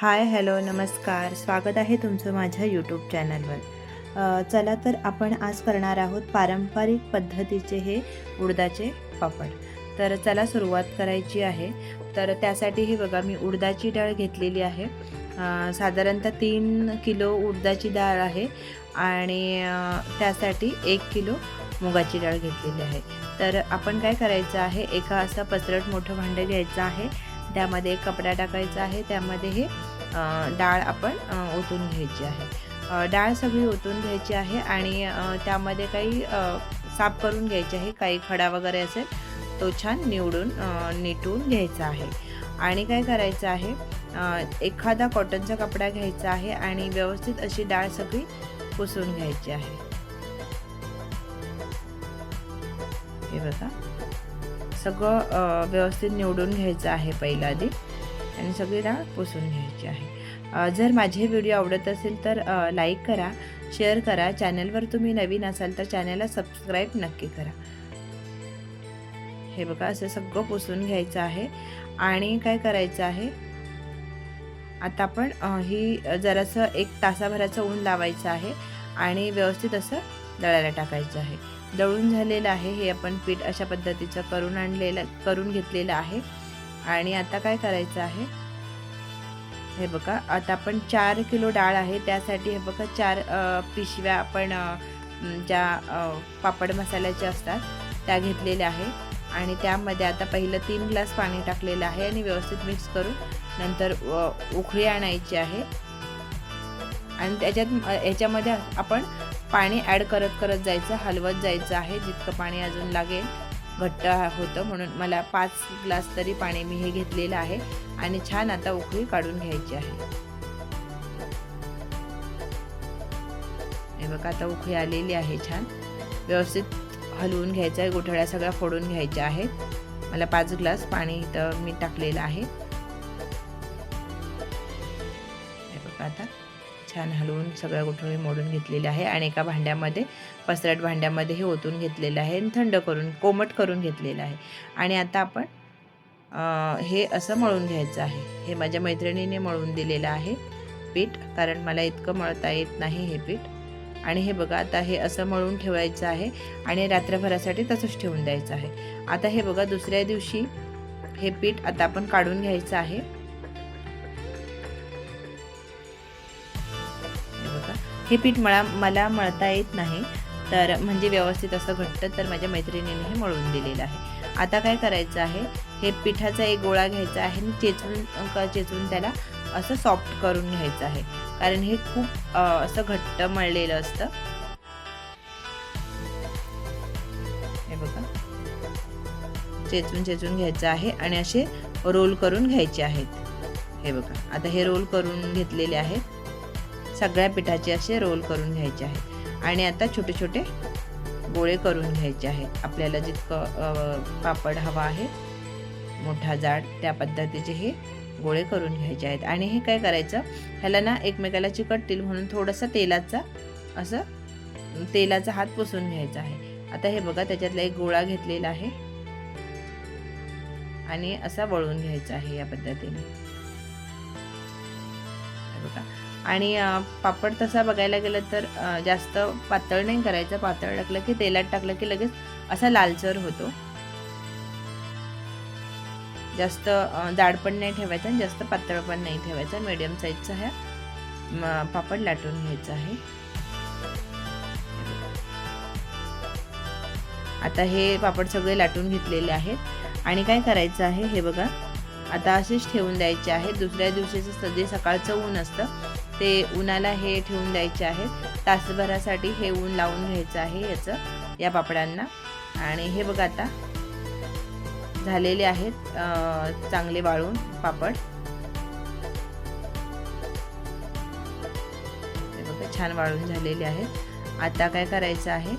Hi hello नमस्कार, स्वागत आहे तुमचं माझ्या यूट्यूब चॅनलवर। चला तर आपण आज करणार आहोत पारंपरिक पद्धतीचे हे उडदाचे पापड। तर चला सुरुवात करायची आहे। तर त्यासाठी हे बघा मी उडदाची डाळ घेतलेली आहे। साधारणतः 3 किलो उडदाची डाळ आहे आणि त्यासाठी 1 किलो मुगाची डाळ घेतलेली आहे। तर आपण काय करायचं आहे, एका असं पसरट मोठं भांडं घ्यायचं आहे, त्यामध्ये एक कपडा टाकायचा आहे, त्यामध्ये हे डाळ आपण ओतून घ्यायची आहे। डाळ सगळी ओतून घ्यायची आहे आणि त्यामध्ये काही साफ करून घ्यायचे आहे, काही खडा वगैरे असेल तो छान निवडून निटून घ्यायचा आहे। आणि काय करायचं आहे, एखादा कॉटनचा कपडा घ्यायचा आहे आणि व्यवस्थित अशी डाळ सगळी पुसून घ्यायची आहे। हे बघा सगळं व्यवस्थित निवडून घ्यायचं आहे पहिला आधी आणि सगळी डाळ पुसून घ्यायची आहे। जर माझे व्हिडिओ आवडत असेल तर लाईक करा, शेअर करा। चॅनलवर तुम्ही नवीन असाल तर चॅनलला सबस्क्राईब नक्की करा। हे बघा असं सगळं पुसून घ्यायचं आहे आणि काय करायचं आहे, आता आपण ही जरासं 1 तासाभराचं ऊन लावायचं आहे आणि व्यवस्थित असं दळायला टाकायचं आहे। दळून झालेलं आहे हे आपण पीठ अशा पद्धतीचं करून घेतलेलं आहे। आणि आता काय करायचं आहे, हे बघा आता आपण 4 किलो डाळ आहे, त्यासाठी हे बघा 4 पिशव्या आपण ज्या पापड मसाल्याच्या असतात त्या घेतलेल्या आहे। आणि त्यामध्ये आता पहिलं 3 ग्लास पाणी टाकलेलं आहे आणि व्यवस्थित मिक्स करून नंतर उकळी आणायची आहे आणि याच्यामध्ये आपण पाणी ॲड करत जायचं, हलवत जायचं आहे जितकं पाणी अजून लागेल। घट्ट होतं म्हणून मला 5 ग्लास तरी पाणी मी हे घेतलेलं आहे आणि छान आता उकळी काढून घ्यायची आहे। हे बघा आता उकळी आलेली आहे, छान व्यवस्थित हलवून घ्यायचं आहे, गुठळ्या सगळ्या फोडून घ्यायच्या आहेत। मला 5 ग्लास पाणी इथं मी टाकलेलं आहे। हे बघा आता छान हलवून सगळ्या गुठळी मोडून घेतलेल्या आहे आणि एका भांड्यामध्ये पसरट भांड्यामध्ये हे ओतून घेतलेलं आहे आणि थंड करून कोमट करून घेतलेलं आहे। आणि आता आपण हे असं मळून घ्यायचं आहे। हे माझ्या मैत्रिणीने मळून दिलेलं आहे पीठ, कारण मला इतकं मळता येत नाही हे पीठ। आणि हे बघा आता हे असं मळून ठेवायचं आहे आणि रात्रभरासाठी तसंच ठेवून द्यायचं आहे। आता हे बघा दुसऱ्या दिवशी हे पीठ आता आपण काढून घ्यायचं आहे। हे पीठ मला मळता येत नाही, तर म्हणजे व्यवस्थित असं घट्ट, तर माझ्या मैत्रिणीने हे मळून दिलेलं आहे। आता काय करायचं आहे, हे पिठाचा एक गोळा घ्यायचा आहे आणि चेचून त्याला असं सॉफ्ट करून घ्यायचं आहे, कारण हे खूप असं घट्ट मळलेलं असतं। हे बघा चेचून घ्यायचं आहे आणि असे रोल करून घ्यायचे आहेत। हे बघा आता हे रोल करून घेतलेले आहेत, सगळ्या पिठाचे असे रोल करून घ्यायचे आहेत आणि आता छोटे छोटे गोळे करून घ्यायचे आहेत। आपल्याला जितकं पापड हवा आहे मोठा जाड त्या पद्धतीचे हे गोळे करून घ्यायचे आहेत। आणि हे काय करायचं, ह्याला ना एकमेकाला चिकटतील म्हणून थोडंसं तेलाचा हात पुसून घ्यायचा आहे। आता हे बघा त्याच्यातला एक गोळा घेतलेला आहे आणि असा वळून घ्यायचा आहे या पद्धतीने। बघा आणि पापड तसा बघायला गेलं तर जास्त पातळ नाही करायचं, पातळ टाकलं की तेलात टाकलं की लगेच असा लालसर होतो। जास्त जाड पण नाही ठेवायचा आणि जास्त पातळ पण नाही ठेवायचा, मीडियम साईजचा हा पापड लाटून घ्यायचा आहे। आता हे पापड सगळे लाटून घेतलेले आहेत आणि काय करायचं आहे, हे बघा आता असेच ठेवून द्यायचे आहे। दुसऱ्या दिवशीचं जे सकाळचं ऊन असतं ते उन्हाला हे ठेवून द्यायचे आहेत। तासभरासाठी हे ऊन लावून घ्यायचं आहे या पापडांना। आणि हे बघा आता झालेले आहेत चांगले वाळून पापड। हे बघा छान वाळून झालेले आहेत। आता काय करायचं आहे,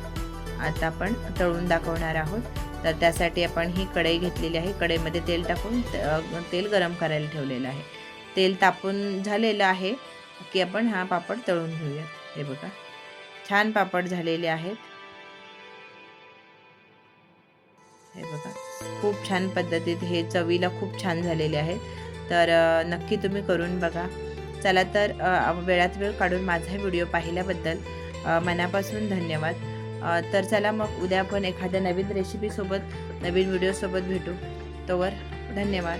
आता आपण तळून दाखवणार आहोत। तर त्यासाठी आपण ही कढई घेतलेली आहे, कढईमध्ये तेल टाकून तेल गरम करायला ठेवलेलं आहे। तेल तापून झालेलं आहे की आपण हा पापड तळून घेऊयात। हे बघा छान पापड झालेले आहेत। हे बघा खूप छान पद्धतीत हे चवीला खूप छान झालेले आहेत। तर नक्की तुम्ही करून बघा। चला तर वेळात वेळ काढून माझा व्हिडिओ पाहिल्याबद्दल मनापासून धन्यवाद. तर चला मग उद्या आपण एखाद्या नवीन रेसिपीसोबत नवीन व्हिडिओसोबत भेटू. तोवर धन्यवाद.